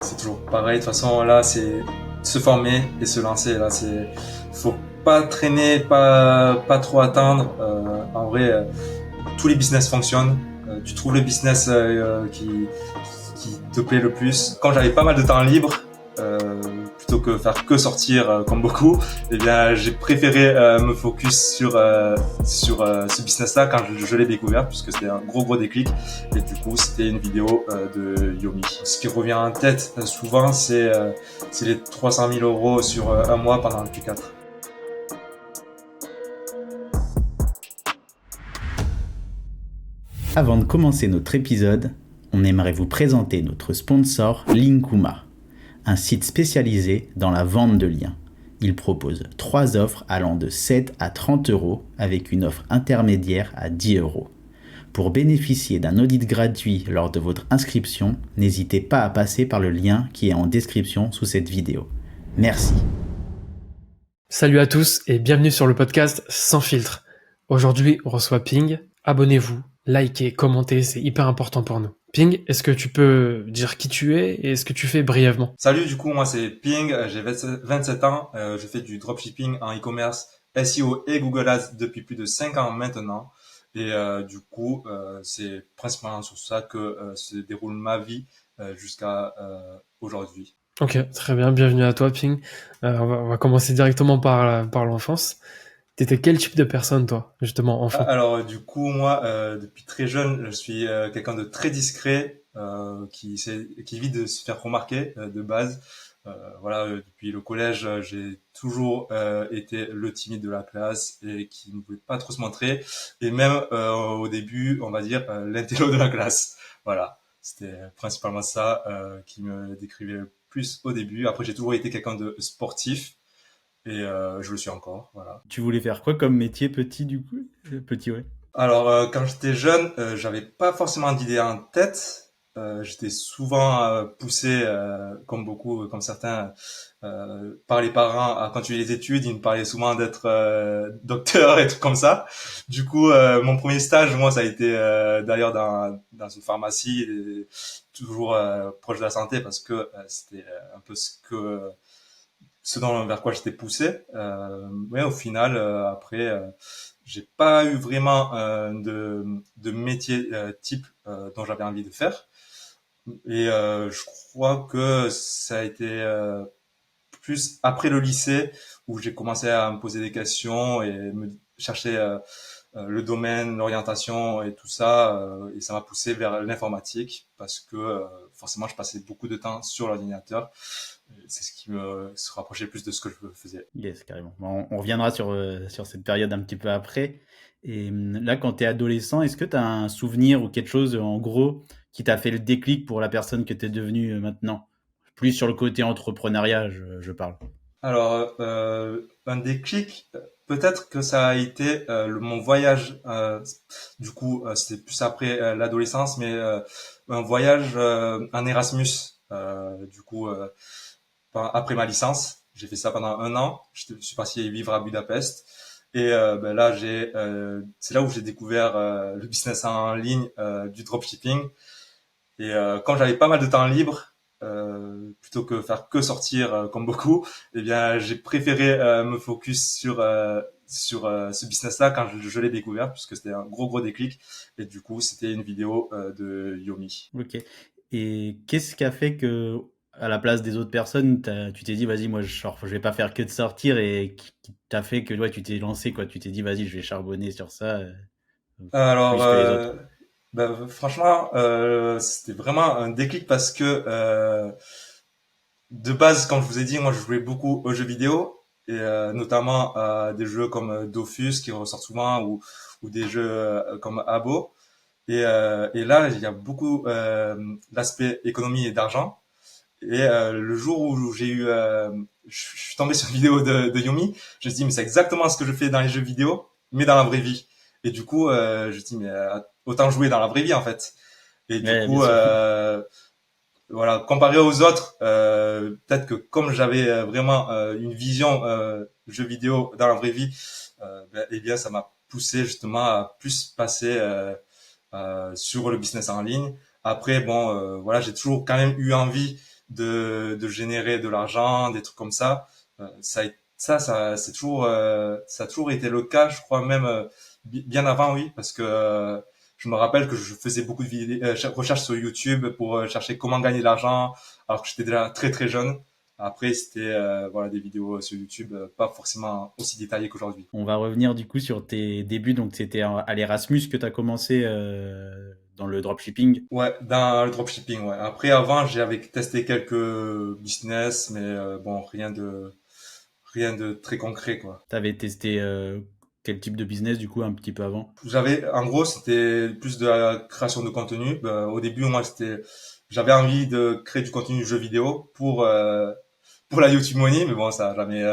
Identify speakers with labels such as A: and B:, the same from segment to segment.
A: c'est toujours pareil. De toute façon, là, c'est se former et se lancer. Là, faut pas traîner, pas trop attendre. En vrai, tous les business fonctionnent. Tu trouves le business qui te plaît le plus. Quand j'avais pas mal de temps libre, plutôt que faire que sortir comme beaucoup, eh bien j'ai préféré me focus sur ce business-là quand je l'ai découvert, puisque c'était un gros déclic. Et du coup, c'était une vidéo de Yomi. Ce qui revient en tête souvent, c'est les 300 000 euros sur un mois pendant le Q4.
B: Avant de commencer notre épisode, on aimerait vous présenter notre sponsor Linkuma, un site spécialisé dans la vente de liens. Il propose 3 offres allant de 7 à 30 euros avec une offre intermédiaire à 10 euros. Pour bénéficier d'un audit gratuit lors de votre inscription, n'hésitez pas à passer par le lien qui est en description sous cette vidéo. Merci.
C: Salut à tous et bienvenue sur le podcast Sans filtre. Aujourd'hui, on reçoit Ping. Abonnez-vous, likez, commentez, c'est hyper important pour nous. Ping, est-ce que tu peux dire qui tu es et ce que tu fais brièvement?
A: Salut, du coup, moi c'est Ping, j'ai 27 ans, je fais du dropshipping en e-commerce, SEO et Google Ads depuis plus de 5 ans maintenant. Et du coup, c'est principalement sur ça que se déroule ma vie jusqu'à aujourd'hui.
C: Ok, très bien, bienvenue à toi Ping. On va commencer directement par l'enfance. T'étais quel type de personne toi, justement, enfant?
A: Alors du coup, moi, depuis très jeune, je suis quelqu'un de très discret, qui évite de se faire remarquer de base. Voilà, depuis le collège, j'ai toujours été le timide de la classe et qui ne voulait pas trop se montrer. Et même au début, on va dire l'intello de la classe. Voilà, c'était principalement ça qui me décrivait le plus au début. Après, j'ai toujours été quelqu'un de sportif et je le suis encore. Voilà.
B: Tu voulais faire quoi comme métier petit du coup? Petit, ouais.
A: Alors, quand j'étais jeune, j'avais pas forcément d'idée en tête. J'étais souvent poussé, comme beaucoup, comme certains, par les parents à continuer les études. Ils me parlaient souvent d'être docteur et trucs comme ça. Du coup, mon premier stage, moi, ça a été d'ailleurs dans une pharmacie, et toujours proche de la santé, parce que c'était un peu ce dont vers quoi j'étais poussé. Mais au final, après, j'ai pas eu vraiment de métier type dont j'avais envie de faire. Et je crois que ça a été plus après le lycée où j'ai commencé à me poser des questions et me chercher le domaine, l'orientation et tout ça. Et ça m'a poussé vers l'informatique parce que forcément, je passais beaucoup de temps sur l'ordinateur. C'est ce qui me se rapprochait plus de ce que je faisais.
B: Yes, carrément. Bon, on reviendra sur cette période un petit peu après. Et là, quand tu es adolescent, est-ce que tu as un souvenir ou quelque chose, en gros, qui t'a fait le déclic pour la personne que tu es devenue maintenant? Plus sur le côté entrepreneuriat, je parle.
A: Alors, un déclic, peut-être que ça a été mon voyage. Du coup, c'était plus après l'adolescence, mais un voyage en Erasmus. Du coup, après ma licence, j'ai fait ça pendant un an. Je suis parti vivre à Budapest. Et ben là, c'est là où j'ai découvert le business en ligne du dropshipping. Et quand j'avais pas mal de temps libre, plutôt que faire que sortir comme beaucoup, eh bien j'ai préféré me focus sur ce business-là quand je l'ai découvert, puisque c'était un gros déclic. Et du coup, c'était une vidéo de Yomi.
B: Ok. Et qu'est-ce qui a fait que, à la place des autres personnes, tu t'es dit, vas-y, moi, je vais pas faire que de sortir et qui t'a fait que, ouais, tu t'es lancé, quoi. Tu t'es dit, vas-y, je vais charbonner sur ça,
A: Alors,
B: plus que les autres.
A: ben, franchement, c'était vraiment un déclic parce que de base, comme je vous ai dit, moi je jouais beaucoup aux jeux vidéo et notamment à des jeux comme Dofus qui ressortent souvent ou des jeux comme Abo. Et là, il y a beaucoup l'aspect économie et d'argent. Et le jour où je suis tombé sur une vidéo de Yomi, je me suis dit mais c'est exactement ce que je fais dans les jeux vidéo, mais dans la vraie vie. Et du coup, je me suis dit mais autant jouer dans la vraie vie en fait. Et du
B: Ouais, bien
A: coup,
B: sûr.
A: voilà, comparé aux autres, peut-être que comme j'avais vraiment une vision jeu vidéo dans la vraie vie, eh bien ça m'a poussé justement à plus passer sur le business en ligne. Après, bon, voilà, j'ai toujours quand même eu envie de générer de l'argent, des trucs comme ça. Ça a toujours été le cas, je crois même bien avant, oui, parce que je me rappelle que je faisais beaucoup de recherches sur YouTube pour chercher comment gagner de l'argent, alors que j'étais déjà très très jeune. Après, c'était voilà des vidéos sur YouTube, pas forcément aussi détaillées qu'aujourd'hui.
B: On va revenir du coup sur tes débuts. Donc, c'était à l'Erasmus que tu as commencé dans le dropshipping.
A: Ouais, dans le dropshipping, ouais. Après, avant, j'avais testé quelques business, mais bon, rien de très concret, quoi.
B: Tu avais testé quel type de business du coup un petit peu avant?
A: En gros, c'était plus de la création de contenu. Au début, moi, j'avais envie de créer du contenu jeu vidéo pour la YouTube Money, mais bon, ça n'a jamais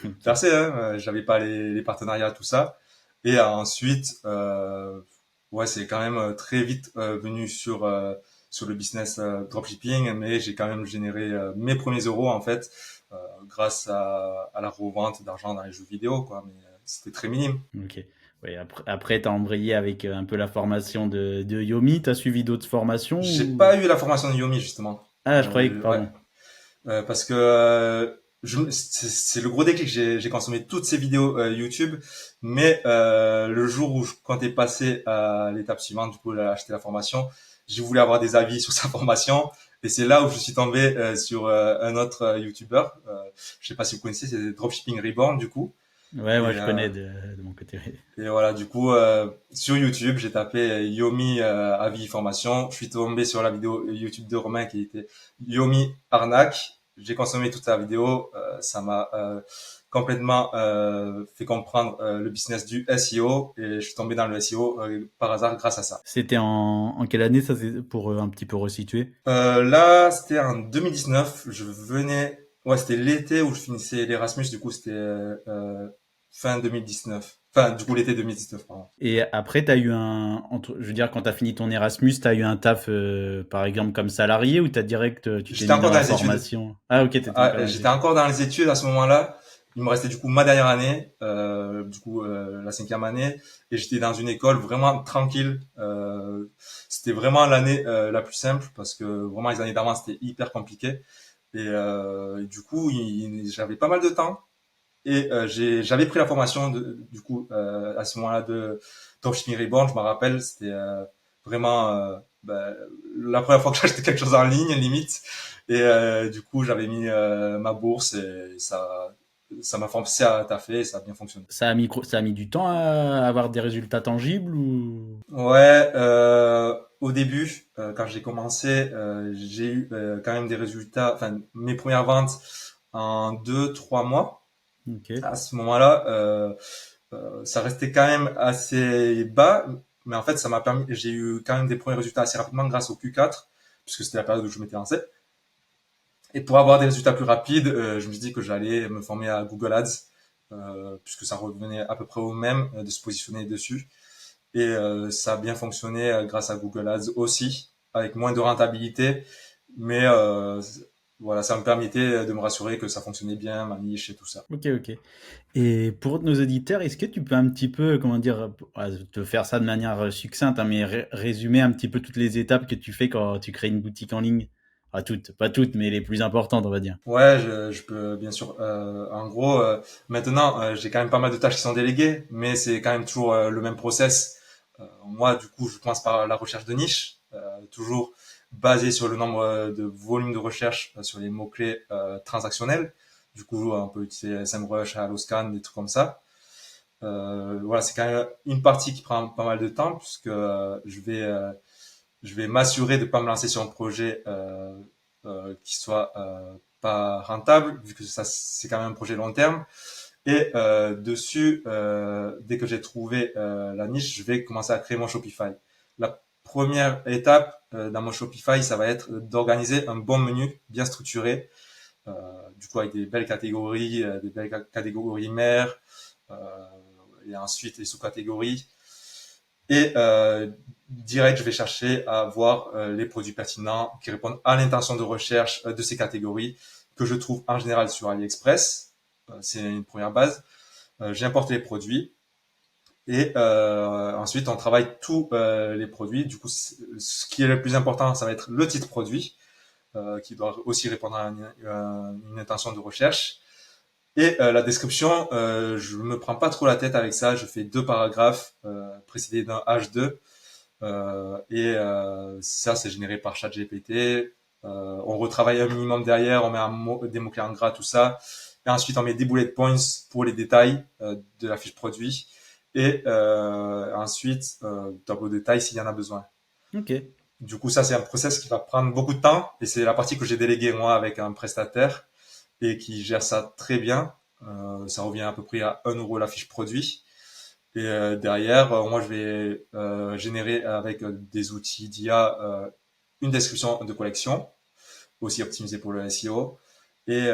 B: Ok.
A: percé, hein. J'avais pas les partenariats, tout ça. Et ensuite, ouais, c'est quand même très vite venu sur le business dropshipping, mais j'ai quand même généré mes premiers euros en fait euh, grâce à la revente d'argent dans les jeux vidéo, quoi. Mais c'était très minime.
B: Ok. Oui, après tu as embrayé avec un peu la formation de Yomi. Tu as suivi d'autres formations
A: J'ai
B: ou...
A: pas eu la formation de Yomi justement.
B: Ah, je croyais que,
A: Ouais,
B: pardon.
A: parce que c'est le gros déclic. J'ai consommé toutes ces vidéos YouTube, mais le jour où je comptais passer à l'étape suivante, du coup, acheter la formation, j'ai voulu avoir des avis sur sa formation, et c'est là où je suis tombé sur un autre YouTuber. Je sais pas si vous connaissez, c'est Dropshipping Reborn, du coup.
B: Ouais, moi
A: Et,
B: je
A: euh,
B: connais de mon côté.
A: et voilà, du coup, sur YouTube, j'ai tapé Yomi avis formation. Je suis tombé sur la vidéo YouTube de Romain qui était Yomi arnaque. J'ai consommé toute la vidéo. Ça m'a complètement fait comprendre le business du SEO et je suis tombé dans le SEO par hasard grâce à ça.
B: C'était en quelle année ça, c'est pour un petit peu resituer?
A: Là, c'était en 2019. Ouais, c'était l'été où je finissais l'Erasmus. Du coup, c'était fin 2019. Enfin, du coup, l'été 2019, pardon.
B: Et après, tu as eu je veux dire, quand tu as fini ton Erasmus, tu as eu un taf, par exemple, comme salarié ou tu as direct, tu t'es
A: J'étais
B: mis
A: encore
B: dans
A: dans
B: la
A: les études.
B: formation? Ah, ok, tu étais encore dans les
A: J'étais
B: études.
A: encore dans les études à ce moment-là. Il me restait du coup ma dernière année, la cinquième année, et j'étais dans une école vraiment tranquille. C'était vraiment l'année la plus simple parce que vraiment les années d'avant c'était hyper compliqué. Et du coup, j'avais pas mal de temps et j'avais pris la formation du coup à ce moment-là de Dropshipping Reborn. Je me rappelle, c'était vraiment la première fois que j'achetais quelque chose en ligne limite. Et du coup, j'avais mis ma bourse et ça m'a forcé à taffer et ça a bien fonctionné.
B: Ça a mis du temps à avoir des résultats tangibles ou...
A: Ouais, au début, quand j'ai commencé, j'ai eu quand même des résultats, enfin mes premières ventes en 2, 3 mois.
B: Ok.
A: À ce moment-là, ça restait quand même assez bas, mais en fait, j'ai eu quand même des premiers résultats assez rapidement grâce au Q4, puisque c'était la période où je m'étais lancé. Et pour avoir des résultats plus rapides, je me suis dit que j'allais me former à Google Ads, puisque ça revenait à peu près au même de se positionner dessus. Et ça a bien fonctionné grâce à Google Ads aussi, avec moins de rentabilité, mais voilà, ça me permettait de me rassurer que ça fonctionnait bien, ma niche et tout ça.
B: Ok, ok. Et pour nos auditeurs, est-ce que tu peux un petit peu, comment dire, te faire ça de manière succincte, hein, mais résumer un petit peu toutes les étapes que tu fais quand tu crées une boutique en ligne? Pas toutes, mais les plus importantes, on va dire.
A: Ouais, je peux bien sûr. En gros, maintenant, j'ai quand même pas mal de tâches qui sont déléguées, mais c'est quand même toujours le même process. Moi, du coup, je commence par la recherche de niche, toujours basé sur le nombre de volumes de recherche sur les mots-clés transactionnels. Du coup, on peut utiliser SEMrush, Alloscan, des trucs comme ça. Voilà, c'est quand même une partie qui prend pas mal de temps puisque je vais m'assurer de pas me lancer sur un projet qui soit pas rentable, vu que ça c'est quand même un projet long terme. Et dessus, dès que j'ai trouvé la niche, je vais commencer à créer mon Shopify. La première étape dans mon Shopify, ça va être d'organiser un bon menu bien structuré, euh, du coup avec des belles catégories, des belles catégories mères, euh, et ensuite les sous-catégories. Et direct, je vais chercher à voir les produits pertinents qui répondent à l'intention de recherche de ces catégories que je trouve en général sur AliExpress. C'est une première base. J'importe les produits et ensuite on travaille tous les produits. Du coup, ce qui est le plus important, ça va être le titre produit. qui doit aussi répondre à une intention de recherche. Et la description, je me prends pas trop la tête avec ça. Je fais 2 paragraphes précédés d'un H2 ça c'est généré par ChatGPT. On retravaille un minimum derrière, on met des mots-clés en gras, tout ça. Et ensuite, on met des bullet points pour les détails de la fiche produit. Et ensuite, tableau de taille s'il y en a besoin.
B: Ok.
A: Du coup, ça, c'est un process qui va prendre beaucoup de temps. Et c'est la partie que j'ai déléguée, moi, avec un prestataire et qui gère ça très bien. Ça revient à peu près à 1 € la fiche produit. Et derrière, moi, je vais générer avec des outils d'IA une description de collection, aussi optimisée pour le SEO. Et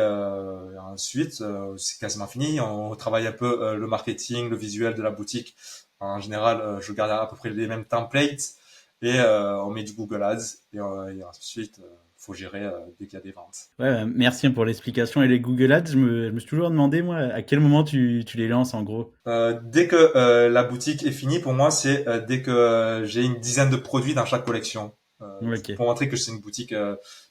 A: ensuite, c'est quasiment fini. On travaille un peu le marketing, le visuel de la boutique. En général, je garde à peu près les mêmes templates et on met du Google Ads. Et ensuite, faut gérer dès qu'il y a des ventes.
B: Ouais, merci pour l'explication. Et les Google Ads, je me suis toujours demandé, moi, à quel moment tu les lances en gros.
A: Dès que la boutique est finie, pour moi, c'est dès que j'ai une dizaine de produits dans chaque collection.
B: Ok.
A: Pour montrer que c'est une boutique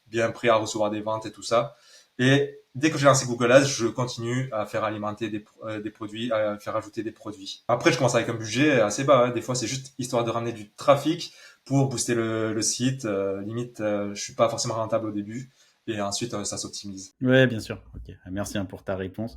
A: bien prête à recevoir des ventes et tout ça. Et dès que j'ai lancé Google Ads, je continue à faire alimenter des produits, à faire ajouter des produits. Après, je commence avec un budget assez bas. Hein. Des fois, c'est juste histoire de ramener du trafic pour booster le site. Limite, je suis pas forcément rentable au début. Et ensuite, ça s'optimise.
B: Ouais, bien sûr. Ok. Merci pour ta réponse.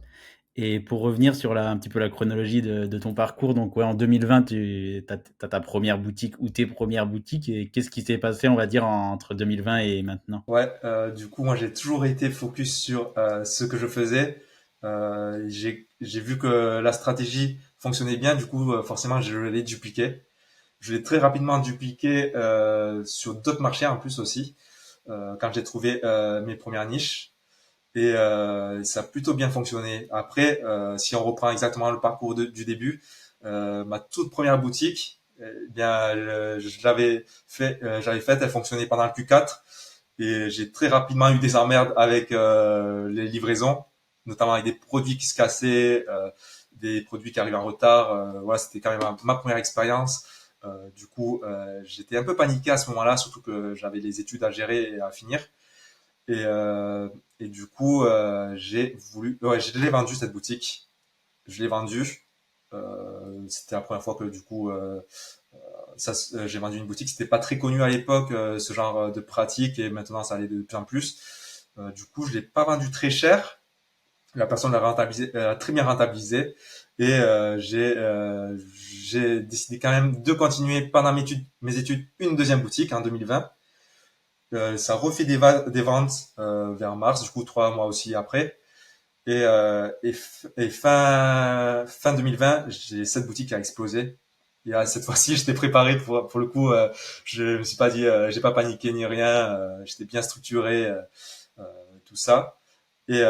B: Et pour revenir sur un petit peu la chronologie de ton parcours, donc ouais, en 2020, tu as ta première boutique ou tes premières boutiques. Et qu'est-ce qui s'est passé, on va dire, entre 2020 et maintenant?
A: Ouais, du coup, moi, j'ai toujours été focus sur ce que je faisais. J'ai vu que la stratégie fonctionnait bien, du coup, forcément, je l'ai dupliqué. Je l'ai très rapidement dupliqué sur d'autres marchés en plus aussi, quand j'ai trouvé mes premières niches. Et ça a plutôt bien fonctionné. Après, si on reprend exactement le parcours du début, ma toute première boutique, eh bien, je j'avais faite, elle fonctionnait pendant le Q4. Et j'ai très rapidement eu des emmerdes avec les livraisons, notamment avec des produits qui se cassaient, des produits qui arrivaient en retard. Voilà, c'était quand même ma première expérience. Du coup, j'étais un peu paniqué à ce moment-là, surtout que j'avais les études à gérer et à finir. Et, euh, et du coup, je l'ai vendu cette boutique. Je l'ai vendue. C'était la première fois que du coup, j'ai vendu une boutique. C'était pas très connu à l'époque, ce genre de pratique, et maintenant ça allait de plus en plus. Du coup, je l'ai pas vendu très cher. La personne l'a rentabilisé, a très bien rentabilisé, et j'ai décidé quand même de continuer pendant mes études une deuxième boutique en 2020. Ça refait des ventes vers mars, du coup 3 mois aussi après. Et fin 2020, j'ai cette boutique qui a explosé. Et cette fois-ci, j'étais préparé pour le coup. Je me suis pas dit, j'ai pas paniqué ni rien. J'étais bien structuré, euh, tout ça. Et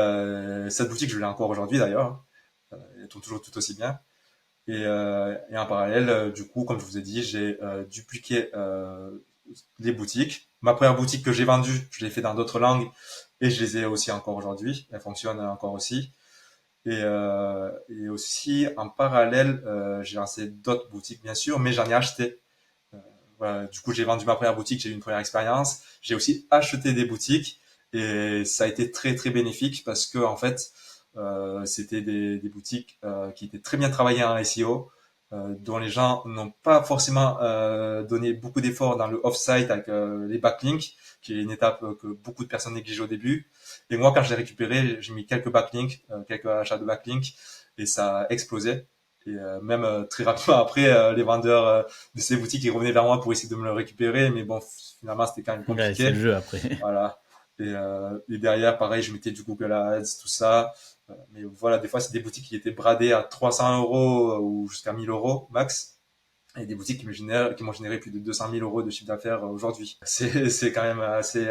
A: cette boutique, je l'ai encore aujourd'hui d'ailleurs. Elle tourne toujours tout aussi bien. Et en parallèle, du coup, comme je vous ai dit, j'ai dupliqué les boutiques. Ma première boutique que j'ai vendue, je l'ai fait dans d'autres langues et je les ai aussi encore aujourd'hui. Elles fonctionnent encore aussi. Et aussi, en parallèle, j'ai lancé d'autres boutiques, bien sûr, mais j'en ai acheté. Euh, voilà. Du coup, j'ai vendu ma première boutique, j'ai eu une première expérience. J'ai aussi acheté des boutiques et ça a été très, très bénéfique parce que, en fait, c'était des boutiques qui étaient très bien travaillées en SEO, dont les gens n'ont pas forcément donné beaucoup d'efforts dans le off-site avec les backlinks, qui est une étape que beaucoup de personnes négligent au début. Et moi, quand je l'ai récupéré, j'ai mis quelques backlinks, quelques achats de backlinks, et ça a explosé. Et même très rapidement après, les vendeurs de ces boutiques ils revenaient vers moi pour essayer de me le récupérer, mais bon, finalement, c'était quand même
B: Ouais, c'est le
A: compliqué.
B: jeu après.
A: Voilà. Et derrière, pareil, je mettais du Google Ads, tout ça. Mais voilà, des fois, c'est des boutiques qui étaient bradées à 300 € ou jusqu'à 1 000 € max. Et des boutiques qui m'ont généré plus de 200 000 € de chiffre d'affaires aujourd'hui. C'est quand même assez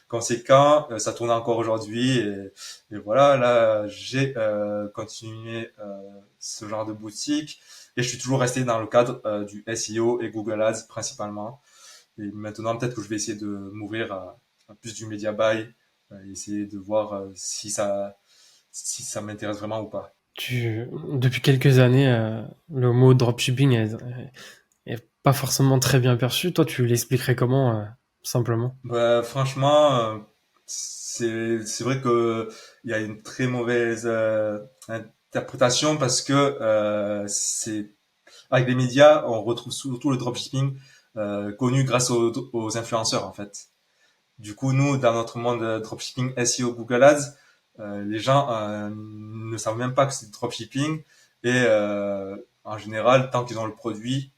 A: conséquent. Ça tourne encore aujourd'hui. Et voilà, là, j'ai continué ce genre de boutique. Et je suis toujours resté dans le cadre du SEO et Google Ads principalement. Et maintenant, peut-être que je vais essayer de m'ouvrir à plus du media buy, essayer de voir si ça m'intéresse vraiment ou pas.
C: Depuis quelques années, le mot dropshipping est pas forcément très bien perçu. Toi, tu l'expliquerais comment, simplement?
A: Bah, franchement, c'est vrai que il y a une très mauvaise interprétation parce que c'est avec les médias, on retrouve surtout le dropshipping connu grâce aux influenceurs en fait. Du coup, nous, dans notre monde dropshipping, SEO, Google Ads, les gens ne savent même pas que c'est du dropshipping et en général, tant qu'ils ont le produit,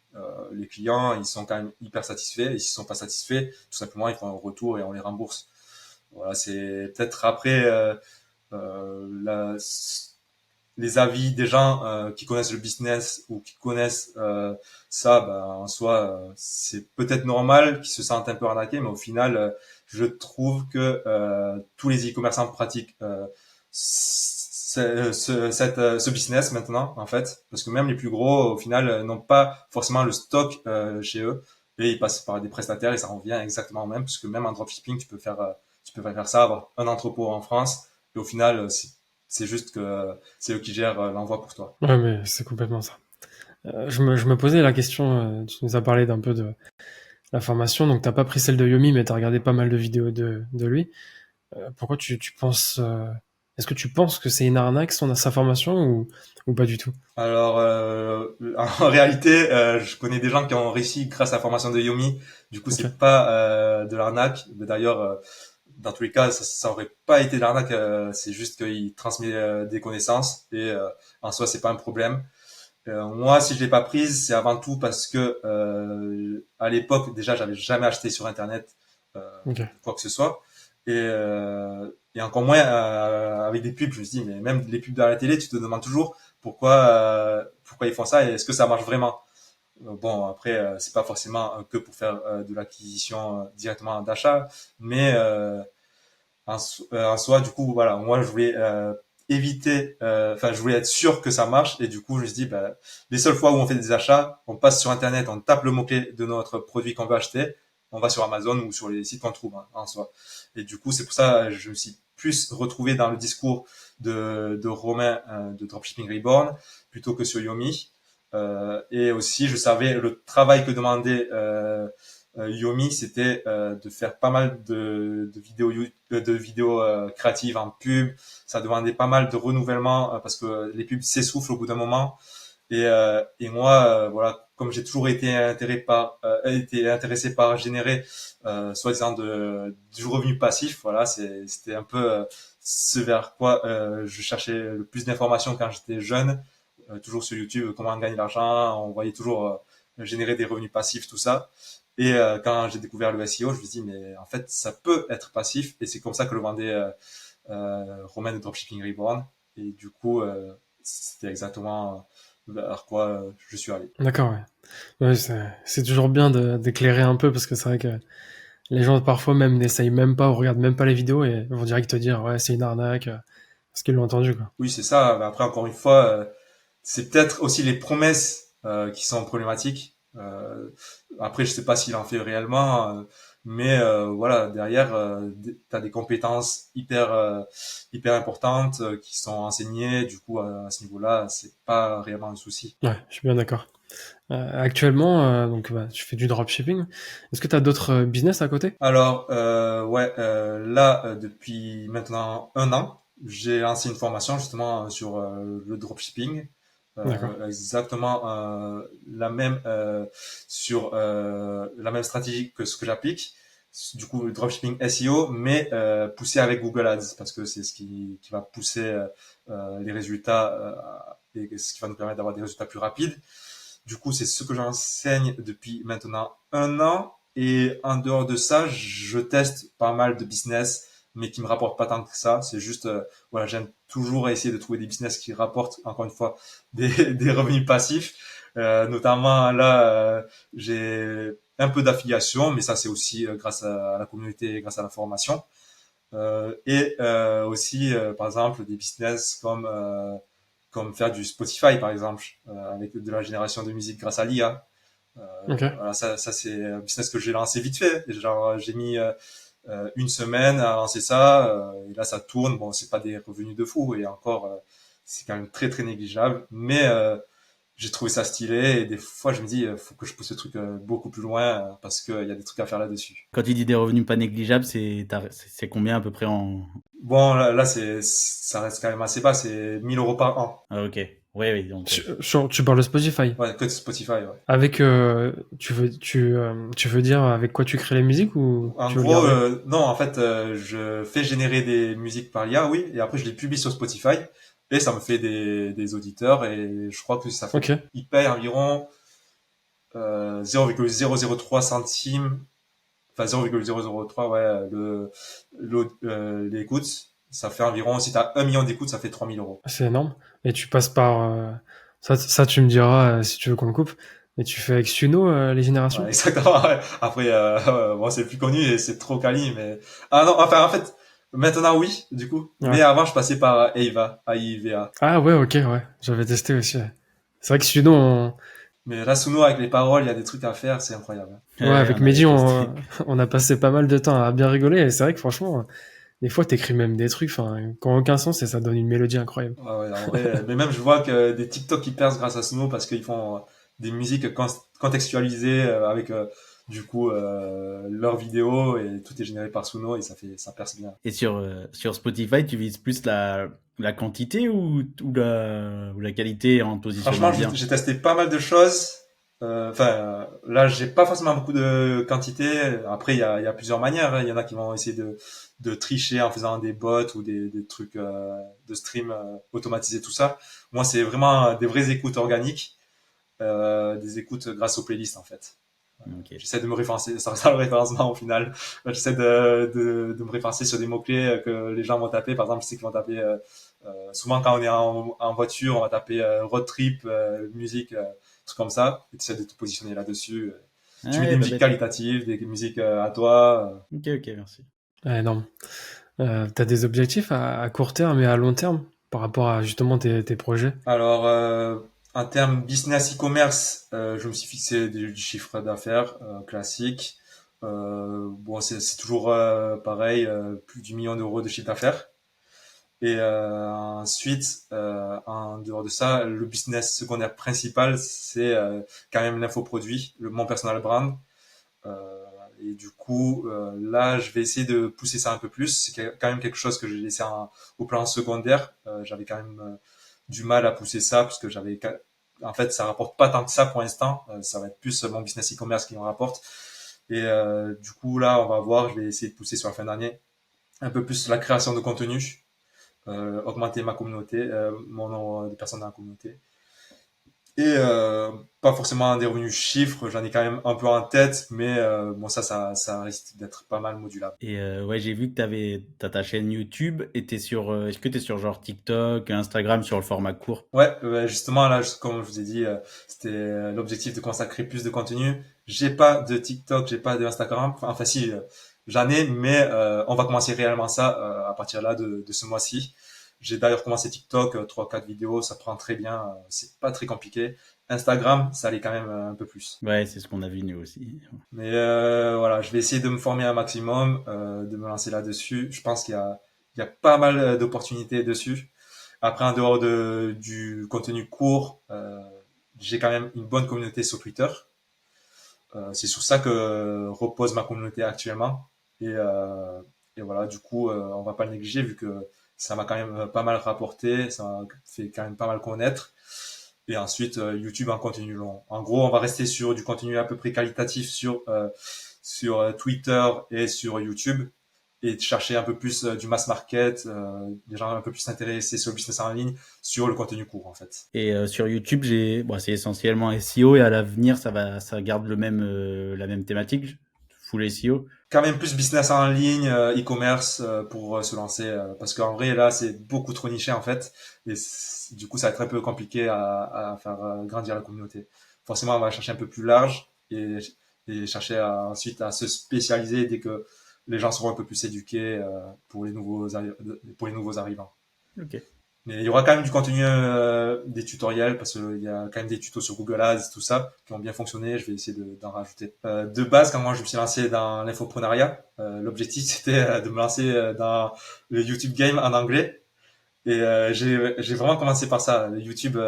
A: les clients, ils sont quand même hyper satisfaits et s'ils sont pas satisfaits, tout simplement, ils font un retour et on les rembourse. Voilà, c'est peut-être après les avis des gens qui connaissent le business ou qui connaissent ça, ben, en soi, c'est peut-être normal qu'ils se sentent un peu arnaqués, mais au final, je trouve que tous les e-commerçants pratiquent ce business maintenant, en fait, parce que même les plus gros, au final, n'ont pas forcément le stock chez eux, et ils passent par des prestataires et ça revient exactement au même, parce que même en dropshipping, tu peux faire ça, avoir un entrepôt en France, et au final, c'est juste que c'est eux qui gèrent l'envoi pour toi.
C: Ouais, mais c'est complètement ça. Je me posais la question, tu nous as parlé d'un peu de la formation, donc t'as pas pris celle de Yomi, mais t'as regardé pas mal de vidéos de lui. Pourquoi tu penses... est-ce que tu penses que c'est une arnaque sa formation ou pas du tout?
A: Alors, en réalité, je connais des gens qui ont réussi grâce à la formation de Yomi. Du coup,
C: Ok.
A: c'est pas de l'arnaque. Mais d'ailleurs, dans tous les cas, ça aurait pas été de l'arnaque. C'est juste qu'il transmet des connaissances et en soi, c'est pas un problème. Moi, si je l'ai pas prise, c'est avant tout parce que à l'époque, déjà, j'avais jamais acheté sur Internet
C: Ok.
A: quoi que ce soit, et encore moins avec des pubs. Je me suis dit, mais même les pubs de la télé, tu te demandes toujours pourquoi ils font ça et est-ce que ça marche vraiment. Bon, après, c'est pas forcément que pour faire de l'acquisition directement d'achat, mais en soi, du coup, voilà, moi, je voulais éviter, enfin, je voulais être sûr que ça marche, et du coup, je me suis dit, bah, les seules fois où on fait des achats, on passe sur Internet, on tape le mot-clé de notre produit qu'on veut acheter, on va sur Amazon ou sur les sites qu'on trouve en soi. Et du coup, c'est pour ça, je me suis plus retrouvé dans le discours de Romain de Dropshipping Reborn plutôt que sur Yomi. Et aussi, je savais le travail que demandait Yomi, c'était de faire pas mal de vidéos créatives en pub. Ça demandait pas mal de renouvellement parce que les pubs s'essoufflent au bout d'un moment. Et moi, voilà, comme j'ai toujours été intéressé par générer soi-disant du revenu passif, voilà, c'était un peu ce vers quoi je cherchais le plus d'informations quand j'étais jeune. Toujours sur YouTube, comment gagner de l'argent, on voyait toujours générer des revenus passifs, tout ça. Et quand j'ai découvert le SEO, je me suis dit, mais en fait, ça peut être passif, et c'est comme ça que le vendait Romain de Dropshipping Reborn. Et du coup, c'était exactement vers quoi je suis allé.
C: D'accord, ouais. Ouais, c'est toujours bien d'éclairer un peu parce que c'est vrai que les gens parfois même n'essayent même pas ou regardent même pas les vidéos et vont direct te dire ouais c'est une arnaque parce qu'ils l'ont entendu quoi.
A: Oui, c'est ça. Mais après, encore une fois, c'est peut-être aussi les promesses qui sont problématiques. Après, je sais pas s'il en fait réellement, mais voilà, derrière, tu as des compétences hyper importantes qui sont enseignées. Du coup, à ce niveau-là, c'est pas réellement un souci.
C: Ouais, je suis bien d'accord. Actuellement, donc bah, tu fais du dropshipping. Est-ce que tu as d'autres business à côté?
A: Alors, ouais, là, depuis maintenant un an, j'ai lancé une formation justement sur le dropshipping,
C: D'accord.
A: exactement sur la même stratégie que ce que j'applique. Du coup, le dropshipping SEO, mais poussé avec Google Ads, parce que c'est ce qui va pousser les résultats et ce qui va nous permettre d'avoir des résultats plus rapides. Du coup, c'est ce que j'enseigne depuis maintenant un an. Et en dehors de ça, je teste pas mal de business, mais qui me rapportent pas tant que ça. C'est juste, voilà, j'aime toujours essayer de trouver des business qui rapportent, encore une fois, des revenus passifs. Notamment là, j'ai un peu d'affiliation, mais ça c'est aussi grâce à la communauté, grâce à la formation. Et aussi, par exemple, des business comme faire du Spotify, par exemple, avec de la génération de musique grâce à l'IA.
C: Ok.
A: Voilà, ça c'est un business que j'ai lancé vite fait. Genre, j'ai mis une semaine à lancer ça, et là ça tourne. Bon, c'est pas des revenus de fou, et encore, c'est quand même très très négligeable. Mais j'ai trouvé ça stylé et des fois je me dis faut que je pousse le truc beaucoup plus loin parce qu'il y a des trucs à faire là-dessus.
B: Quand tu dis des revenus pas négligeables, c'est combien à peu près en...
A: Bon là ça reste quand même assez bas, c'est 1 000 € par an.
B: Ah, ok. Oui, oui, donc...
C: Tu parles de Spotify.
A: Ouais, que de Spotify, ouais.
C: Avec, tu veux dire avec quoi tu crées les musiques ou
A: En
C: tu veux le
A: gros,
C: garder?
A: non, en fait, je fais générer des musiques par l'IA, oui, et après je les publie sur Spotify, et ça me fait des auditeurs, et je crois que ça fait,
C: Ok.
A: ils payent environ 0,003 centimes, enfin 0,003, ouais, l'écoute, ça fait environ, si t'as 1 million d'écoutes, ça fait 3 000 €.
C: C'est énorme. Et tu passes par, ça tu me diras si tu veux qu'on le coupe. Mais tu fais avec Suno les
A: Ouais,
C: générations?
A: exactement. Ouais. Après, bon, c'est plus connu et c'est trop quali, mais ah non, enfin en fait, maintenant oui, du coup. Mais
C: Ouais.
A: avant, je passais par Aiva, AIVA.
C: Ah ouais, ok, ouais. J'avais testé aussi. Ouais. C'est vrai que Suno,
A: Mais là, Suno avec les paroles, il y a des trucs à faire, c'est incroyable.
C: ouais,
B: Ouais,
C: avec
B: on avait
C: Mehdi,
B: testé.
C: on a passé pas mal de temps à bien rigoler. Et c'est vrai que franchement, des fois, t'écris même des trucs, enfin, qui ont aucun sens et ça donne une mélodie incroyable.
A: Ouais, ouais, en vrai, mais même je vois que des TikTok qui percent grâce à Suno parce qu'ils font des musiques contextualisées avec du coup leurs vidéos et tout est généré par Suno et ça perce bien.
B: Et sur Spotify, tu vises plus la quantité ou la qualité en te
A: Franchement,
B: positionnant bien?
A: j'ai testé pas mal de choses. Enfin, là, j'ai pas forcément beaucoup de quantité. Après, il y a plusieurs manières, hein. Il y en a qui vont essayer de tricher en faisant des bots ou des trucs de stream automatisés, tout ça. Moi, c'est vraiment des vraies écoutes organiques, des écoutes grâce aux playlists en fait.
B: Ok.
A: J'essaie de me référencer, ça reste le référencement au final. J'essaie de me référencer sur des mots-clés que les gens vont taper. Par exemple, je sais qu'ils vont taper, souvent quand on est en voiture, on va taper road trip, musique, trucs comme ça. Et tu essaies de te positionner là-dessus. Tu mets
B: Ah,
A: des
B: pas
A: musiques
B: bête.
A: qualitatives, des musiques à toi.
B: Ok, ok, merci.
C: Ouais, énorme. T'as des objectifs à court terme et à long terme par rapport à justement tes projets?
A: Alors, en termes business e-commerce, je me suis fixé du chiffre d'affaires classique. Bon, c'est toujours pareil, plus d'1 million € de chiffre d'affaires. Et ensuite, en dehors de ça, le business secondaire principal, c'est quand même l'infoproduit, mon personal brand. Euh, et du coup, là, je vais essayer de pousser ça un peu plus. C'est quand même quelque chose que j'ai laissé au plan secondaire. J'avais quand même du mal à pousser ça parce que en fait, ça rapporte pas tant que ça pour l'instant. Ça va être plus mon business e-commerce qui en rapporte. Et du coup, là, on va voir. Je vais essayer de pousser sur la fin d'année un peu plus la création de contenu, augmenter ma communauté, mon nombre de personnes dans la communauté. Et pas forcément des revenus chiffres, j'en ai quand même un peu en tête, mais bon ça risque d'être pas mal modulable.
B: Et ouais, j'ai vu que t'as ta chaîne YouTube et est-ce que t'es sur genre TikTok, Instagram sur le format court?
A: Ouais, justement là, comme je vous ai dit, c'était l'objectif de consacrer plus de contenu. J'ai pas de TikTok, j'ai pas de Instagram. Enfin si, j'en ai, mais on va commencer réellement ça à partir là de ce mois-ci. J'ai d'ailleurs commencé TikTok, 3-4 vidéos, ça prend très bien, c'est pas très compliqué. Instagram, ça allait quand même un peu plus.
B: Ouais, c'est ce qu'on a vu nous aussi.
A: Mais voilà, je vais essayer de me former un maximum, de me lancer là-dessus. Je pense il y a pas mal d'opportunités dessus. Après, en dehors du contenu court, j'ai quand même une bonne communauté sur Twitter. C'est sur ça que repose ma communauté actuellement. Et, euh, et voilà, du coup, on va pas le négliger vu que ça m'a quand même pas mal rapporté, ça m'a fait quand même pas mal connaître. Et ensuite, YouTube en contenu long. En gros, on va rester sur du contenu à peu près qualitatif sur Twitter et sur YouTube et de chercher un peu plus du mass market, des gens un peu plus intéressés sur le business en ligne, sur le contenu court en fait.
B: Et sur YouTube, bon, c'est essentiellement SEO et à l'avenir, ça garde la même thématique, full SEO.
A: Quand même plus business en ligne, e-commerce pour se lancer, parce qu'en vrai là c'est beaucoup trop niché en fait, et du coup ça va être un peu compliqué à faire grandir la communauté. Forcément on va chercher un peu plus large et chercher ensuite à se spécialiser dès que les gens seront un peu plus éduqués pour pour les nouveaux arrivants.
B: Ok.
A: Mais il y aura quand même du contenu, des tutoriels, parce qu'il y a quand même des tutos sur Google Ads, tout ça, qui ont bien fonctionné. Je vais essayer d'en rajouter. De base, quand moi je me suis lancé dans l'infoprenariat, l'objectif c'était de me lancer dans le YouTube game en anglais. Et j'ai vraiment commencé par ça, le YouTube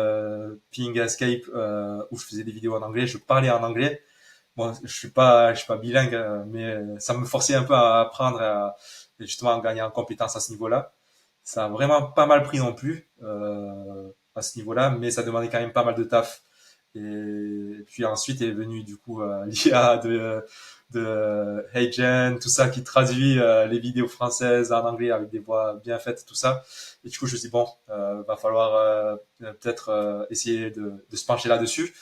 A: Ping Escape, où je faisais des vidéos en anglais, je parlais en anglais. Bon, je suis pas bilingue, mais ça me forçait un peu à apprendre et justement à gagner en compétences à ce niveau-là. Ça a vraiment pas mal pris non plus à ce niveau-là, mais ça demandait quand même pas mal de taf. Et puis ensuite est venu du coup l'IA de HeyGen, tout ça qui traduit les vidéos françaises en anglais avec des voix bien faites, tout ça. Et du coup, je me suis dit, bon, va falloir peut-être essayer de se pencher là-dessus.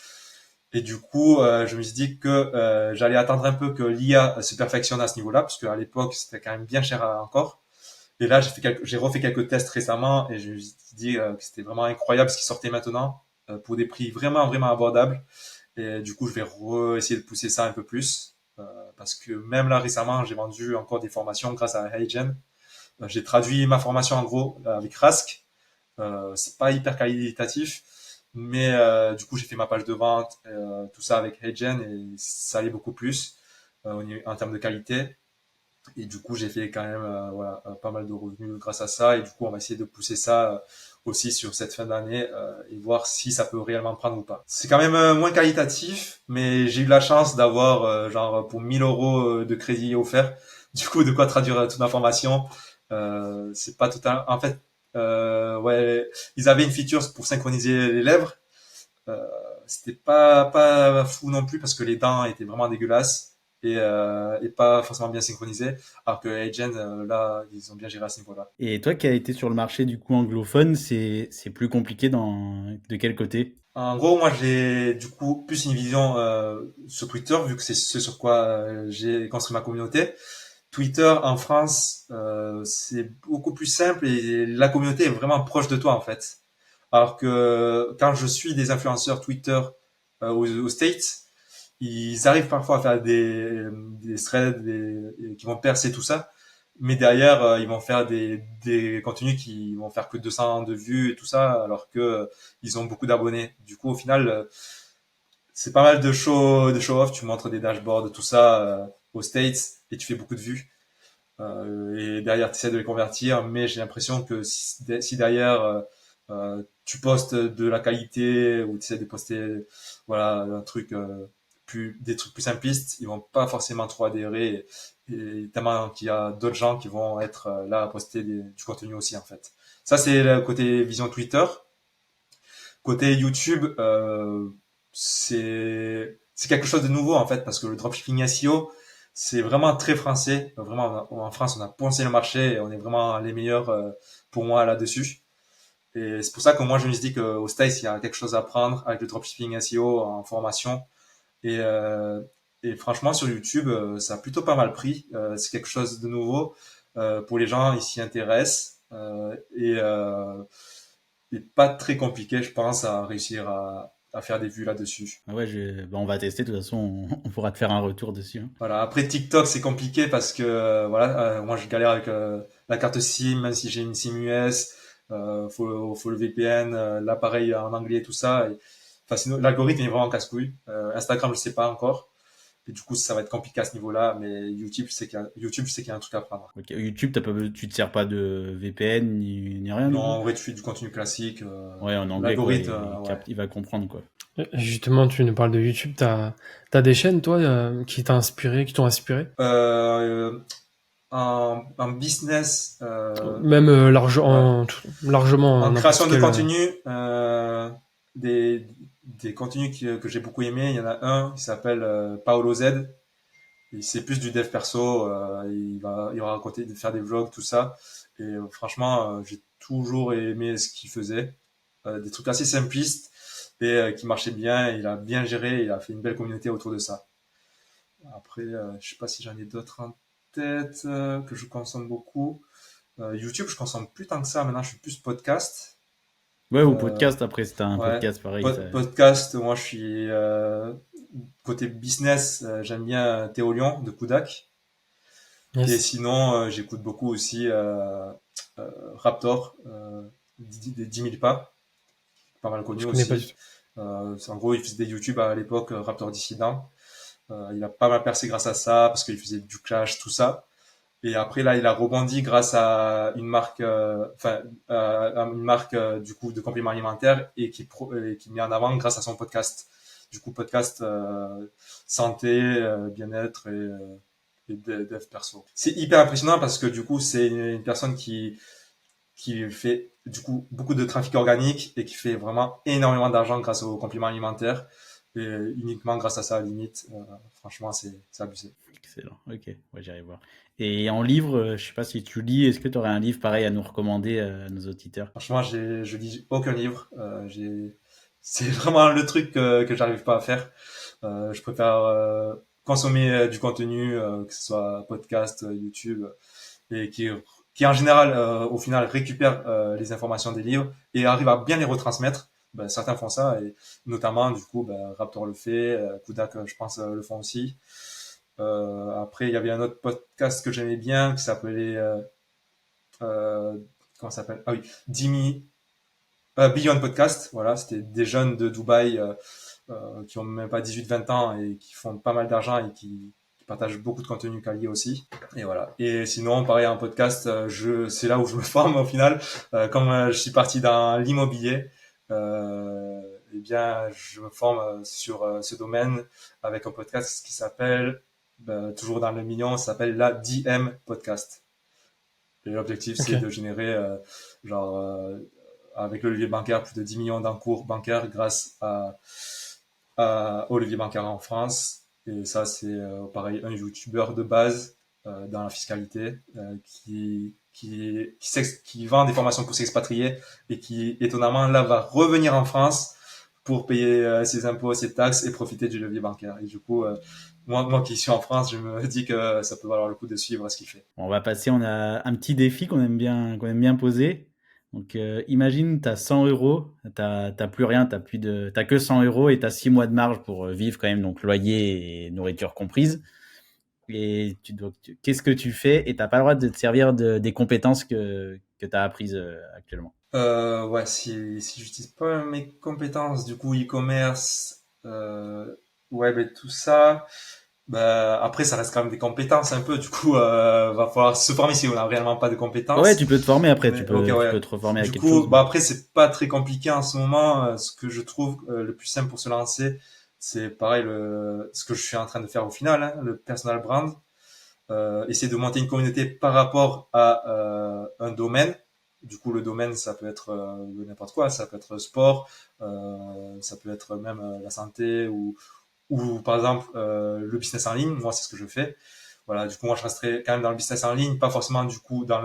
A: Et du coup, je me suis dit que j'allais attendre un peu que l'IA se perfectionne à ce niveau-là, parce qu'à l'époque, c'était quand même bien cher encore. Et là, j'ai refait quelques tests récemment et je me suis dit que c'était vraiment incroyable ce qui sortait maintenant pour des prix vraiment, vraiment abordables. Et du coup, je vais essayer de pousser ça un peu plus. Parce que même là, récemment, j'ai vendu encore des formations grâce à HeyGen. J'ai traduit ma formation en gros avec Rask. C'est pas hyper qualitatif, mais du coup, j'ai fait ma page de vente, tout ça avec HeyGen et ça allait beaucoup plus en termes de qualité. Et du coup, j'ai fait quand même voilà, pas mal de revenus grâce à ça. Et du coup, on va essayer de pousser ça aussi sur cette fin d'année et voir si ça peut réellement prendre ou pas. C'est quand même moins qualitatif, mais j'ai eu la chance d'avoir genre pour 1000 euros de crédit offert. Du coup, de quoi traduire toute ma formation. C'est pas total. En fait, ouais, ils avaient une feature pour synchroniser les lèvres. Euh, C'était pas fou non plus parce que les dents étaient vraiment dégueulasses et pas forcément bien synchronisées. Alors que Agent, là, ils ont bien géré à ce niveau-là.
B: Et toi qui as été sur le marché du coup anglophone, c'est plus compliqué de quel côté?
A: En gros, moi, j'ai du coup plus une vision sur Twitter, vu que c'est ce sur quoi j'ai construit ma communauté. Twitter en France, c'est beaucoup plus simple et la communauté est vraiment proche de toi en fait. Alors que quand je suis des influenceurs Twitter aux States, ils arrivent parfois à faire des threads qui vont percer tout ça, mais derrière ils vont faire des contenus qui vont faire que 200 de vues et tout ça, alors que ils ont beaucoup d'abonnés. Du coup, au final, c'est pas mal de show off. Tu montres des dashboards, tout ça aux States et tu fais beaucoup de vues. Et derrière, tu essaies de les convertir, mais j'ai l'impression que si derrière tu postes de la qualité ou tu essaies de poster voilà un truc des trucs plus simplistes, ils vont pas forcément trop adhérer et tellement qu'il y a d'autres gens qui vont être là à poster du contenu aussi en fait. Ça c'est le côté vision Twitter. Côté YouTube, c'est quelque chose de nouveau en fait parce que le dropshipping SEO c'est vraiment très français. Vraiment, en France, on a poncé le marché et on est vraiment les meilleurs pour moi là-dessus. Et c'est pour ça que moi, je me suis dit qu'au States, il y a quelque chose à apprendre avec le dropshipping SEO en formation. Et, euh, et franchement, sur YouTube, ça a plutôt pas mal pris. C'est quelque chose de nouveau pour les gens, ils s'y intéressent. Et pas très compliqué, je pense, à réussir à faire des vues là-dessus.
B: Ah ouais, on va tester, de toute façon, on pourra te faire un retour dessus, hein.
A: Voilà. Après TikTok, c'est compliqué parce que voilà, moi je galère avec la carte SIM, même si j'ai une SIM US, faut le VPN, l'appareil en anglais, tout ça. Enfin, sinon, l'algorithme est vraiment casse-couille. Instagram, je sais pas encore. Et du coup, ça va être compliqué à ce niveau-là. Mais YouTube, je sais qu'il y a un truc à prendre.
B: Ok, YouTube, tu te sers pas de VPN ni rien
A: Non,
B: du coup?
A: en vrai, tu fais du contenu classique.
B: Ouais, en anglais quoi,
A: L'algorithme, ouais.
B: il va comprendre quoi.
C: Justement, tu nous parles de YouTube, t'as des chaînes, toi, qui qui t'ont inspiré?
A: Euh, en business,
C: Même
A: ouais.
C: largement,
A: En
C: n'importe
A: création de
C: quel.
A: contenu, des, des contenus que j'ai beaucoup aimé, il y en a un qui s'appelle Paolo Z. Et c'est plus du dev perso, il va raconter, faire des vlogs, tout ça. Et franchement, j'ai toujours aimé ce qu'il faisait. Des trucs assez simplistes et qui marchaient bien. Il a bien géré, il a fait une belle communauté autour de ça. Après, je sais pas si j'en ai d'autres en tête que je consomme beaucoup. YouTube, je consomme plus tant que ça. Maintenant, je suis plus podcast.
B: Ouais, ou
A: Euh,
B: podcast, après, si t'as un
A: ouais,
B: podcast pareil, ça...
A: podcast. Moi, je suis côté business. J'aime bien Théo Lyon de Kudak. Et
C: Yes.
A: sinon, j'écoute beaucoup aussi Raptor, des 10 000 pas, pas mal connu
C: Je connais pas du
A: aussi.
C: tout.
A: En gros, il faisait des YouTube à l'époque, Raptor Dissident. Il a pas mal percé grâce à ça, parce qu'il faisait du clash, tout ça. Et après là, il a rebondi grâce à une marque, à une marque du coup de compléments alimentaires et qui met en avant grâce à son podcast. Du coup, podcast santé, bien-être et dev perso. C'est hyper impressionnant parce que du coup, c'est une personne qui fait du coup beaucoup de trafic organique et qui fait vraiment énormément d'argent grâce aux compléments alimentaires et uniquement grâce à ça, à la limite. Franchement, c'est abusé.
B: Excellent, ok, ouais, j'irai voir. Et en livre, je sais pas si tu lis, est-ce que tu aurais un livre pareil à nous recommander à nos auditeurs?
A: Franchement, je lis aucun livre. C'est vraiment le truc que j'arrive pas à faire. Je préfère consommer du contenu, que ce soit podcast, YouTube, et qui en général, au final, récupère les informations des livres et arrive à bien les retransmettre. Ben, certains font ça, et notamment, du coup, ben, Raptor le fait, Kudak, je pense, le font aussi. Après, il y avait un autre podcast que j'aimais bien qui s'appelait, euh, comment ça s'appelle? Ah oui, Dimi, Beyond Podcast. Voilà, c'était des jeunes de Dubaï qui ont même pas 18-20 ans et qui font pas mal d'argent et qui partagent beaucoup de contenu quali aussi. Et voilà. Et sinon, pareil, en podcast, c'est là où je me forme au final. Comme je suis parti dans l'immobilier, eh bien, je me forme sur ce domaine avec un podcast qui s'appelle, toujours dans le million, ça s'appelle la DM Podcast. Et l'objectif,
C: Ok.
A: c'est de générer, genre, avec le levier bancaire, plus de 10 millions d'encours bancaires grâce au levier bancaire en France. Et ça, c'est pareil, un YouTuber de base dans la fiscalité qui vend des formations pour s'expatrier et qui, étonnamment, là, va revenir en France pour payer ses impôts, ses taxes et profiter du levier bancaire. Et du coup, moi qui suis en France, je me dis que ça peut valoir le coup de suivre ce qu'il fait.
B: Bon, on va passer, on a un petit défi qu'on aime bien poser. Donc, imagine, tu as 100 euros, t'as plus rien, t'as que 100 euros et tu as 6 mois de marge pour vivre quand même, donc loyer et nourriture comprise. Et qu'est-ce que tu fais? Et t'as pas le droit de te servir des compétences que tu as apprises actuellement.
A: Ouais, si j'utilise pas mes compétences, du coup, e-commerce, web et tout ça, bah, après, ça reste quand même des compétences un peu. Du coup, va falloir se former si on n'a réellement pas de
B: Ouais,
A: compétences.
B: tu peux te former après,
A: Mais ok,
B: tu
A: ouais.
B: peux te reformer à
A: Du
B: quelque
A: coup,
B: chose.
A: bah après, c'est pas très compliqué en ce moment. Ce que je trouve le plus simple pour se lancer, c'est pareil, ce que je suis en train de faire au final, hein, le personal brand. Essayer de monter une communauté par rapport à un domaine. Du coup, le domaine, ça peut être de n'importe quoi, ça peut être sport, ça peut être même la santé ou par exemple le business en ligne. Moi, c'est ce que je fais. Voilà, du coup, moi, je resterai quand même dans le business en ligne, pas forcément du coup dans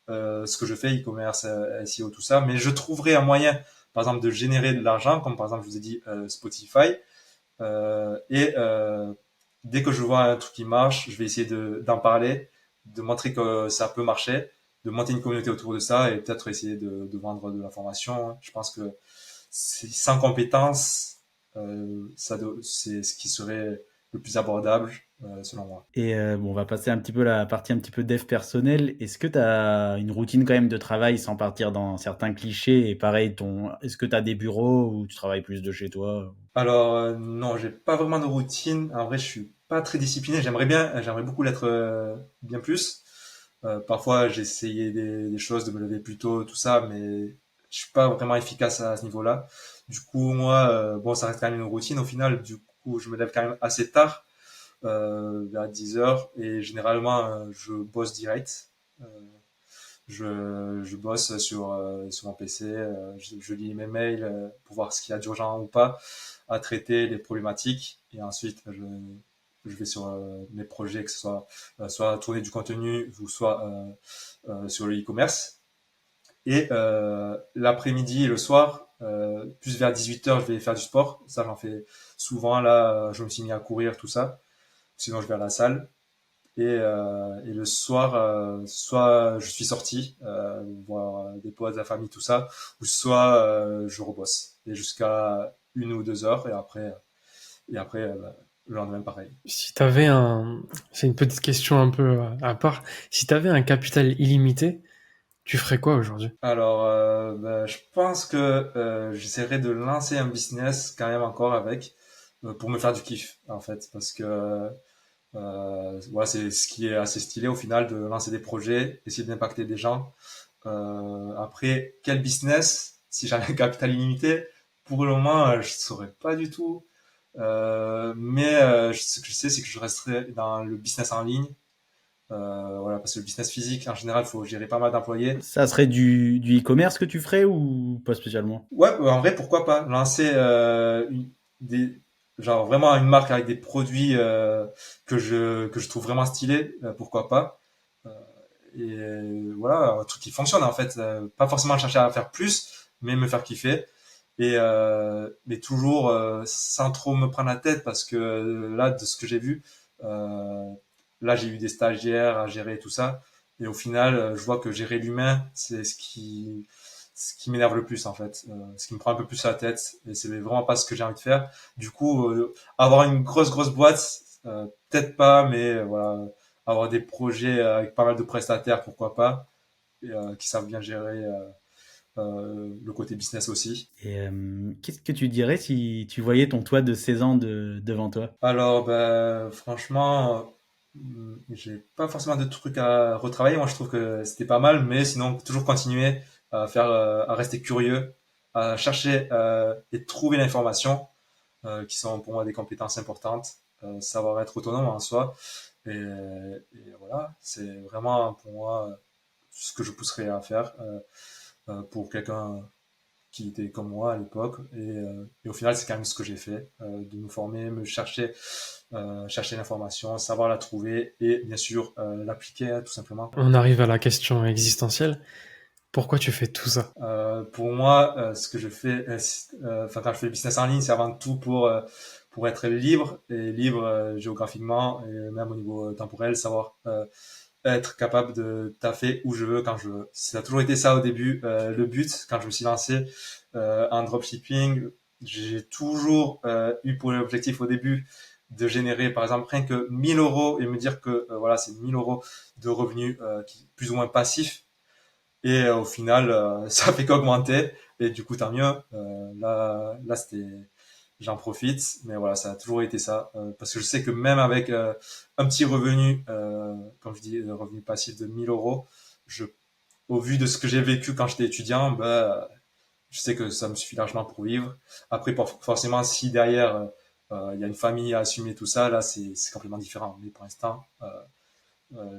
A: ce que je fais, e-commerce, SEO, tout ça, mais je trouverai un moyen, par exemple, de générer de l'argent, comme par exemple, je vous ai dit Spotify, et dès que je vois un truc qui marche, je vais essayer d'en parler, de montrer que ça peut marcher, de monter une communauté autour de ça et peut-être essayer de vendre de la formation, hein. Je pense que sans compétences, c'est ce qui serait le plus abordable, selon moi.
B: Et bon, on va passer un petit peu la partie un petit peu dev personnel. Est-ce que tu as une routine quand même de travail sans partir dans certains clichés? Et pareil, est-ce que tu as des bureaux ou tu travailles plus de chez toi?
A: Alors non, j'ai pas vraiment de routine. En vrai, je suis pas très discipliné. J'aimerais beaucoup l'être bien plus. Parfois, j'ai essayé des choses, de me lever plus tôt, tout ça, mais je suis pas vraiment efficace à ce niveau-là. Du coup, moi, bon, ça reste quand même une routine au final. Du coup, je me lève quand même assez tard, vers 10 heures, et généralement, je bosse direct. Euh, je bosse sur mon PC, je lis mes mails pour voir ce qu'il y a d'urgent ou pas à traiter, les problématiques, et ensuite je vais sur mes projets, que ce soit tourner du contenu ou soit sur le e-commerce. Et l'après-midi et le soir, plus vers 18 heures, je vais faire du sport. Ça, j'en fais souvent. Là, je me suis mis à courir, tout ça. Sinon, je vais à la salle. Et le soir, soit je suis sorti voir des potes, de la famille, tout ça, ou soit je rebosse et jusqu'à 1 ou 2 heures et après le lendemain pareil.
C: Si t'avais c'est une petite question un peu à part. Si t'avais un capital illimité, tu ferais quoi aujourd'hui?
A: Alors, je pense que j'essaierai de lancer un business quand même encore avec pour me faire du kiff en fait, parce que Voilà, c'est ce qui est assez stylé au final de lancer des projets, essayer d'impacter des gens. Après, quel business, si j'avais un capital illimité, pour le moment, je saurais pas du tout. Mais ce que je sais, c'est que je resterai dans le business en ligne. Voilà, parce que le business physique, en général, il faut gérer pas mal d'employés.
B: Ça serait du e-commerce que tu ferais ou pas spécialement?
A: Ouais, en vrai, pourquoi pas lancer des, genre vraiment une marque avec des produits que je trouve vraiment stylés, pourquoi pas. Euh, voilà, un truc qui fonctionne en fait. Pas forcément chercher à faire plus, mais me faire kiffer. Mais toujours sans trop me prendre la tête parce que là, de ce que j'ai vu, euh, là j'ai eu des stagiaires à gérer tout ça. Et au final, je vois que gérer l'humain, c'est ce qui m'énerve le plus en fait, ce qui me prend un peu plus la tête. Et c'est vraiment pas ce que j'ai envie de faire. Du coup, avoir une grosse boîte, peut-être pas, mais voilà, avoir des projets avec pas mal de prestataires, pourquoi pas, et, qui savent bien gérer le côté business aussi.
B: Et qu'est-ce que tu dirais si tu voyais ton toi de 16 ans devant toi?
A: Alors, ben, franchement, j'ai pas forcément de trucs à retravailler. Moi, je trouve que c'était pas mal, mais sinon, toujours continuer à faire, à rester curieux, à chercher et trouver l'information, qui sont pour moi des compétences importantes, savoir être autonome en soi. Et voilà, c'est vraiment pour moi ce que je pousserais à faire pour quelqu'un qui était comme moi à l'époque. Et au final, c'est quand même ce que j'ai fait, de me former, me chercher l'information, savoir la trouver et bien sûr l'appliquer tout simplement.
C: On arrive à la question existentielle. Pourquoi tu fais tout ça?
A: Pour moi, ce que je fais, enfin quand je fais le business en ligne, c'est avant tout pour être libre et libre géographiquement et même au niveau temporel, savoir être capable de taffer où je veux, quand je veux. Ça a toujours été ça au début. Le but, quand je me suis lancé en dropshipping, j'ai toujours eu pour l'objectif au début de générer, par exemple, rien que 1000 euros et me dire que voilà, c'est 1000 euros de revenus plus ou moins passifs. Et au final, ça fait qu'augmenter. Et du coup, tant mieux. Là, j'en profite. Mais voilà, ça a toujours été ça. Parce que je sais que même avec un petit revenu, comme je dis, revenu passif de 1000 euros, je, au vu de ce que j'ai vécu quand j'étais étudiant, bah, je sais que ça me suffit largement pour vivre. Après, forcément, si derrière, il y a une famille à assumer tout ça, là, c'est complètement différent. Mais pour l'instant,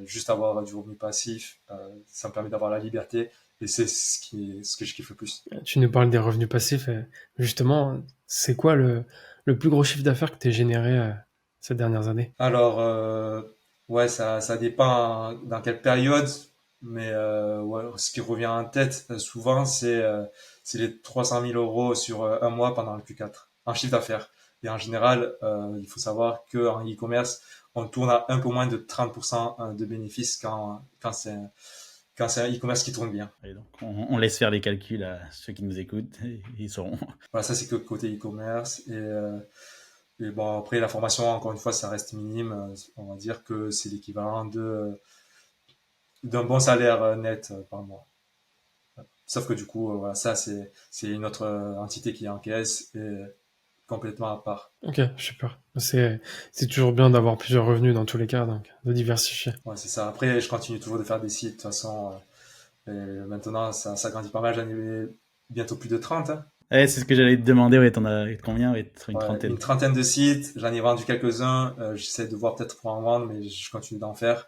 A: juste avoir du revenu passif, ça me permet d'avoir la liberté et c'est ce que je kiffe le plus.
C: Tu nous parles des revenus passifs. Justement, c'est quoi le plus gros chiffre d'affaires que tu as généré ces dernières années?
A: Alors, ouais, ça dépend dans quelle période, mais ouais, ce qui revient en tête souvent, c'est les 300 000 euros sur un mois pendant le Q4 en chiffre d'affaires. Et en général, il faut savoir qu'en e-commerce, on tourne à un peu moins de 30% de bénéfices quand c'est un e-commerce qui tourne bien.
B: Et donc, on laisse faire les calculs à ceux qui nous écoutent, et ils sauront.
A: Voilà, ça c'est que côté e-commerce. Et bon, après, la formation, encore une fois, ça reste minime. On va dire que c'est l'équivalent d'un bon salaire net par mois. Sauf que du coup, voilà, ça c'est une autre entité qui encaisse et complètement à part.
C: Ok, super. C'est toujours bien d'avoir plusieurs revenus dans tous les cas, donc de diversifier.
A: Ouais, c'est ça. Après, je continue toujours de faire des sites. De toute façon, et maintenant, ça grandit pas mal. J'en ai bientôt plus de 30, hein.
B: Ouais, c'est ce que j'allais te demander. Ouais, t'en as combien? Ouais, une
A: Ouais,
B: trentaine.
A: une trentaine de sites. J'en ai vendu quelques-uns. J'essaie de voir peut-être pour en vendre, mais je continue d'en faire.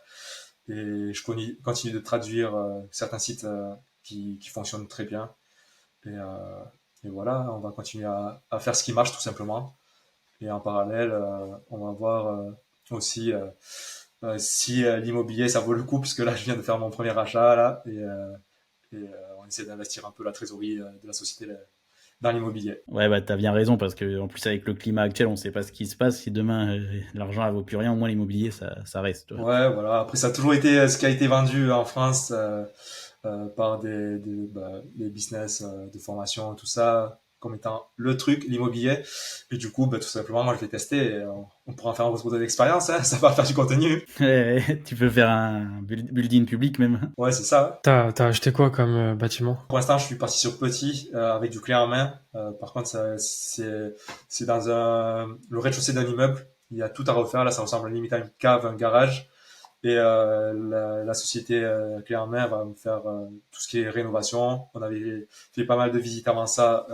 A: Et je continue de traduire certains sites qui fonctionnent très bien. Et, euh, et voilà, on va continuer à faire ce qui marche tout simplement. Et en parallèle, on va voir aussi si l'immobilier ça vaut le coup, puisque là je viens de faire mon premier achat là, on essaie d'investir un peu la trésorerie de la société là, dans l'immobilier.
B: Ouais, bah t'as bien raison parce que en plus avec le climat actuel, on sait pas ce qui se passe. Si demain l'argent elle vaut plus rien, au moins l'immobilier ça reste. Tu vois.
A: Ouais, voilà. Après, ça a toujours été ce qui a été vendu en France par des business de formation, tout ça, comme étant le truc, l'immobilier. Et du coup, bah, tout simplement, moi, je l'ai testé. Et on pourra en faire un retour d'expérience, hein, ça va faire du contenu.
B: Tu peux faire un building public même.
A: Ouais, c'est ça.
C: T'as acheté quoi comme bâtiment?
A: Pour l'instant, je suis parti sur petit, avec du clé en main. Par contre, c'est dans le rez-de-chaussée d'un immeuble. il y a tout à refaire. Là, ça ressemble limite à une cave, un garage. Et la société clé en main va me faire tout ce qui est rénovation. On avait fait pas mal de visites avant ça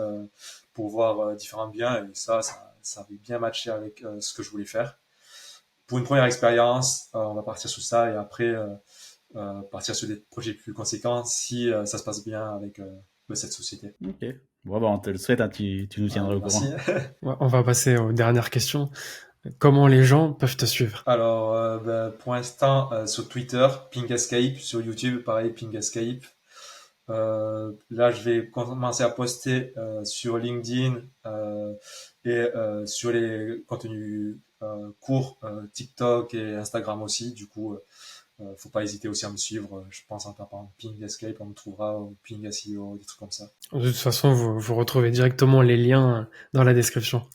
A: pour voir différents biens, et ça avait bien matché avec ce que je voulais faire. Pour une première expérience, on va partir sur ça, et après partir sur des projets plus conséquents si ça se passe bien avec cette société.
B: Ok. Bon, bah, on te le souhaite, hein, tu nous tiendras au courant.
A: Merci.
C: Ouais, on va passer aux dernières questions. Comment les gens peuvent te suivre?
A: Alors, pour l'instant, sur Twitter, Ping Escape, sur YouTube, pareil, Ping Escape. Là, je vais commencer à poster sur LinkedIn et sur les contenus courts, TikTok et Instagram aussi. Du coup, faut pas hésiter aussi à me suivre. Je pense en tapant Ping Escape, on me trouvera, ou Ping SEO, des trucs comme ça.
C: De toute façon, vous retrouvez directement les liens dans la description.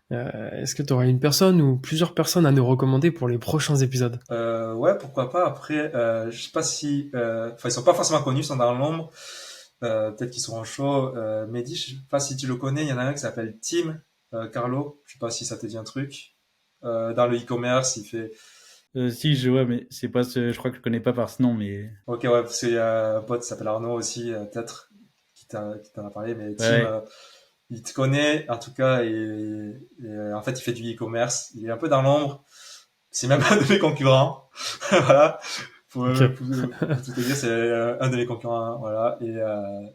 C: Est-ce que tu aurais une personne ou plusieurs personnes à nous recommander pour les prochains épisodes?
A: Ouais, pourquoi pas. Après, je sais pas si, ils sont pas forcément connus, ils sont dans l'ombre. Peut-être qu'ils seront chauds. Mehdi, je sais pas si tu le connais, il y en a un qui s'appelle Tim Carlo. Je sais pas si ça te dit un truc. Dans le e-commerce, il fait.
B: Si, je vois, mais c'est pas je crois que je connais pas par ce nom, mais.
A: Ok, ouais, parce qu'il y a un pote qui s'appelle Arnaud aussi, peut-être, qui t'en a parlé, mais Tim,
B: Ouais.
A: il te connaît, en tout cas, en fait, il fait du e-commerce. Il est un peu dans l'ombre. C'est même un de mes concurrents. Voilà. Pour
C: Ok.
A: tout te dire, c'est un de mes concurrents, voilà, et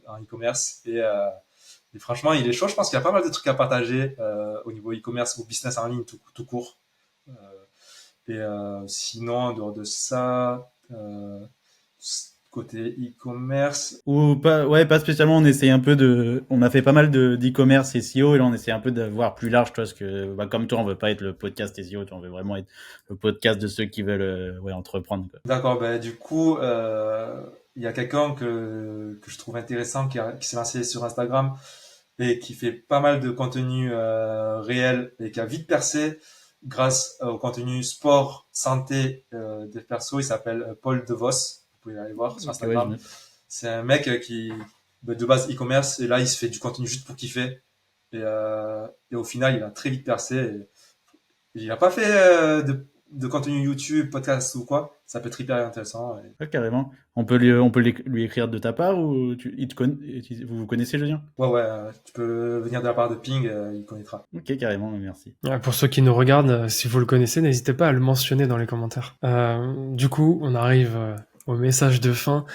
A: en e-commerce. Et franchement, il est chaud. Je pense qu'il y a pas mal de trucs à partager au niveau e-commerce ou business en ligne tout court. Sinon, en dehors de ça, côté e-commerce,
B: Ou pas, ouais, pas spécialement. On a fait pas mal d'e-commerce SEO, et là on essaie un peu de voir plus large, toi, parce que, bah, comme toi, on veut pas être le podcast SEO, toi, on veut vraiment être le podcast de ceux qui veulent, ouais, entreprendre, quoi.
A: d'accord, ben, du coup, il y a quelqu'un que je trouve intéressant qui s'est lancé sur Instagram et qui fait pas mal de contenu réel et qui a vite percé grâce au contenu sport, santé des persos. Il s'appelle Paul DeVos. Vous pouvez aller voir sur
B: Ok, ouais, je
A: Instagram.
B: note.
A: C'est un mec qui, de base e-commerce, et là, il se fait du contenu juste pour kiffer. Et au final, il a très vite percé. Et il n'a pas fait de contenu YouTube, podcast ou quoi. Ça peut être hyper intéressant.
B: Ouais, carrément. On peut lui écrire de ta part, ou vous vous connaissez, Julien?
A: Ouais, ouais, tu peux venir de la part de Ping, il connaîtra.
B: Ok, carrément, merci.
C: Pour ceux qui nous regardent, si vous le connaissez, n'hésitez pas à le mentionner dans les commentaires. Du coup, on arrive au message de fin.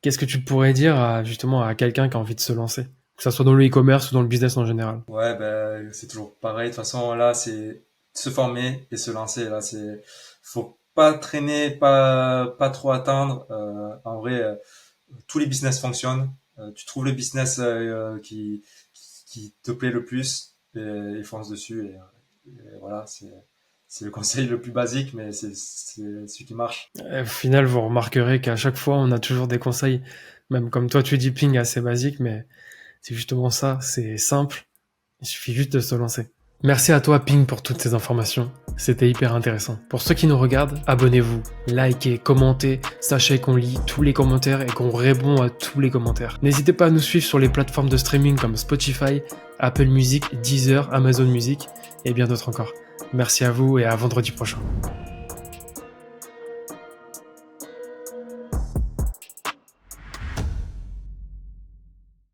C: Qu'est-ce que tu pourrais dire justement à quelqu'un qui a envie de se lancer, que ça soit dans le e-commerce ou dans le business en général?
A: Ouais, ben, c'est toujours pareil. De toute façon, là, c'est se former et se lancer. Là, faut pas traîner, pas trop attendre. En vrai, tous les business fonctionnent. Tu trouves le business qui te plaît le plus et fonce dessus. Et voilà, c'est le conseil le plus basique, mais c'est celui qui marche.
C: Au final, vous remarquerez qu'à chaque fois, on a toujours des conseils, même comme toi tu dis, Ping, assez basiques, mais c'est justement ça, c'est simple, il suffit juste de se lancer. Merci à toi, Ping, pour toutes ces informations. C'était hyper intéressant. Pour ceux qui nous regardent, abonnez-vous, likez, commentez. Sachez qu'on lit tous les commentaires et qu'on répond à tous les commentaires. N'hésitez pas à nous suivre sur les plateformes de streaming comme Spotify, Apple Music, Deezer, Amazon Music et bien d'autres encore. Merci à vous et à vendredi prochain.